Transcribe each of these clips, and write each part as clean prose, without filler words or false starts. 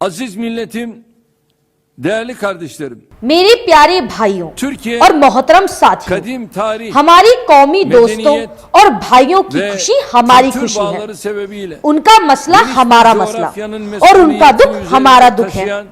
Aziz milletim, değerli kardeşlerim, मेरे प्यारे भाइयों Türkiye और मोहतरम साथियों, kadim tarih हमारी कौमी दोस्तों medeniyet और भाइयों की ve खुशी हमारी kültür खुशी है। bağları sebebiyle उनका मसला geniş हमारा bir मसला coğrafyanın और उनका दुख mesuliyetini हमारा üzerinde दुख है। taşıyan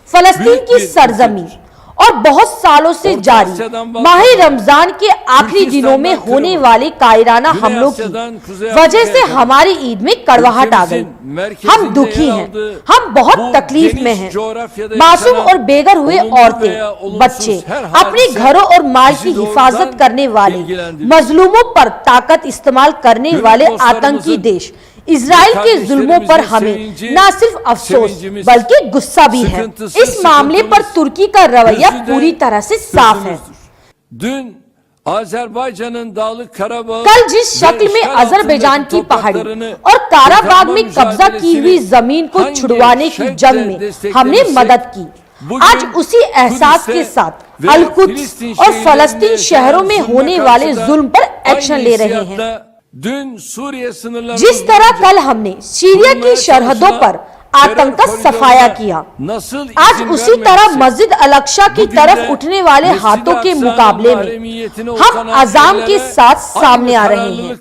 फलस्तीन büyük की bir सरजमीन ülkedir। और बहुत सालों से Orta जारी Asya'dan माह Balkan'a, रमजान के आखिरी दिनों में Türkistan'dan होने Kırım'a, वाले कायराना Güney हमलों की Asya'dan Kuzey वजह से Afrika'ya kadar हमारी ईद में कड़वाहट आ गई। ülkemizin merkezinde हम दुखी yer हैं, aldığı हम बहुत bu तकलीफ geniş में हैं। coğrafyada मासूम yaşanan और बेघर हुए olumlu veya औरतें, olumsuz बच्चे her अपने hadise घरों और माल की bizi हिफाजत doğrudan करने वाले ilgilendirir। मजलूमों पर ताकत इस्तेमाल करने Gönül वाले dostlarımızın आतंकी देश इजराइल के जुल्मों पर हमें न सिर्फ अफसोस बल्कि गुस्सा भी है। इस मामले पर तुर्की का रवैया पूरी तरह से साफ है। Dün Azerbaycan'ın Dağlık Karabağ कल जिस शक्ल में अजरबैजान की पहाड़ी और काराबाग में कब्जा की हुई जमीन को छुड़वाने की जंग में हमने मदद की, आज उसी एहसास के साथ अल-कुद्स और फलस्तीन शहरों में होने वाले जुल्म पर एक्शन ले रहे हैं। जिस तरह कल हमने सीरिया की सरहदों पर आतंक का सफाया किया, आज उसी तरह मस्जिद अल-अक्सा की तरफ उठने वाले हाथों के मुकाबले में हम अज़ाम के साथ सामने आ रहे हैं।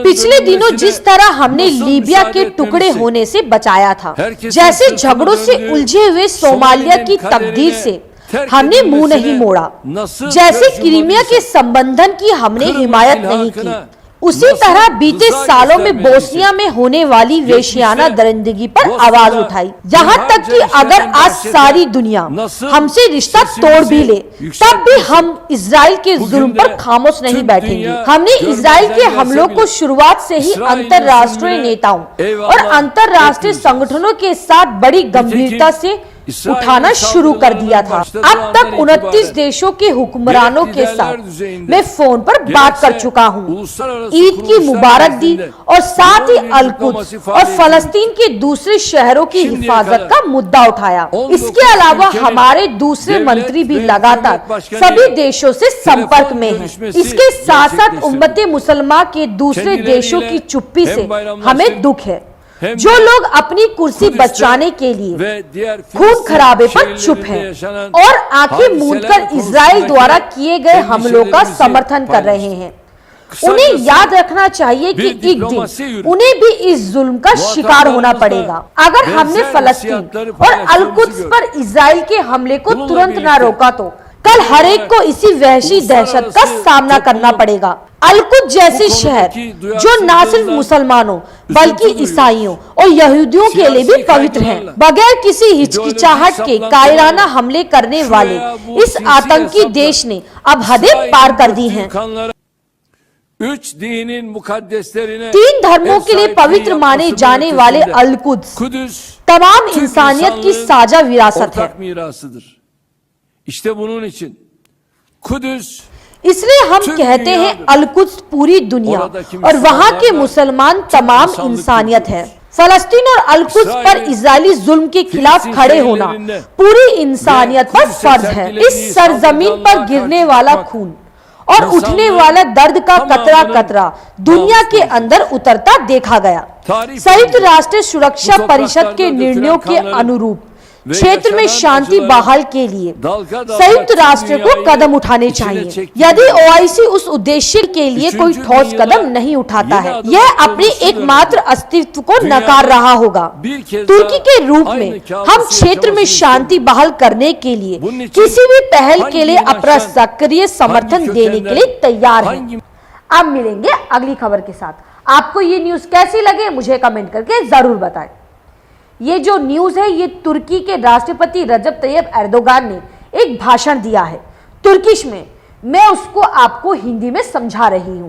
पिछले दिनों जिस तरह हमने लीबिया के टुकड़े होने से बचाया था, जैसे झगड़ों से उलझे हुए सोमालिया की तकदीर से हमने मुंह नहीं मोड़ा, जैसे क्रीमिया के संबंधन की हमने हिमायत नहीं की, उसी तरह बीते सालों में बोस्निया में होने वाली वेश्याना दरिंदगी पर आवाज उठाई। यहाँ तक कि अगर आज सारी दुनिया हमसे रिश्ता तोड़ भी ले, तब भी हम इजराइल के जुल्म पर खामोश नहीं बैठेंगे। हमने इजराइल के हमलों को शुरुआत से ही अंतर्राष्ट्रीय नेताओं और अंतर्राष्ट्रीय संगठनों के साथ बड़ी गंभीरता से उठाना शुरू कर दिया था। अब तक 29 देशों के हुक्मरानों के साथ मैं फोन पर बात कर चुका हूँ, ईद की मुबारक दी और साथ ही अल-कुद्स और फलस्तीन के दूसरे शहरों की हिफाजत का मुद्दा उठाया। इसके अलावा हमारे दूसरे मंत्री भी लगातार सभी देशों से संपर्क में हैं। इसके साथ साथ उम्मते मुसलमान के दूसरे देशों की चुप्पी से हमें दुख है। जो लोग अपनी कुर्सी बचाने के लिए खून खराबे पर चुप हैं और आंखें मूंदकर इजराइल द्वारा किए गए हमलों का समर्थन कर रहे हैं, उन्हें याद रखना चाहिए कि एक दिन उन्हें भी इस जुल्म का शिकार होना पड़ेगा। अगर हमने फलस्तीन और अल-कुद्स पर इजराइल के हमले को तुरंत न रोका तो कल हर एक को इसी वहशी दहशत का सामना करना पड़ेगा। अल-कुद्स जैसे शहर जो न सिर्फ मुसलमानों बल्कि ईसाइयों और यहूदियों के लिए भी पवित्र हैं, बगैर किसी हिचकिचाहट के कायराना हमले करने वाले इस आतंकी देश ने अब हदें पार कर दी हैं। 3 धर्मों के लिए पवित्र माने जाने वाले अल-कुद्स तमाम इंसानियत की साझा विरासत है। इसलिए हम कहते हैं अल-कुद्स पूरी दुनिया और वहाँ के मुसलमान तमाम इंसानियत है। फलस्तीन और अल-कुद्स पर इजरायली जुल्म के खिलाफ खड़े होना पूरी इंसानियत पर फर्ज है। इस सरजमीन पर गिरने वाला खून और उठने वाला दर्द का कतरा कतरा दुनिया के अंदर उतरता देखा गया। संयुक्त राष्ट्र सुरक्षा परिषद के निर्णयों के अनुरूप क्षेत्र में शांति बहाल के लिए संयुक्त राष्ट्र को कदम उठाने चाहिए। यदि ओआईसी उस उद्देश्य के लिए कोई ठोस कदम नहीं उठाता है, यह अपने एकमात्र अस्तित्व को नकार रहा होगा। तुर्की के रूप में हम क्षेत्र में शांति बहाल करने के लिए किसी भी पहल के लिए अपना सक्रिय समर्थन देने के लिए तैयार हैं। अब मिलेंगे अगली खबर के साथ। आपको ये न्यूज कैसी लगे मुझे कमेंट करके जरूर बताएं। ये जो न्यूज है ये तुर्की के राष्ट्रपति रजब तैयब एर्दोगान ने एक भाषण दिया है तुर्किश में। मैं उसको आपको हिंदी में समझा रही हूं।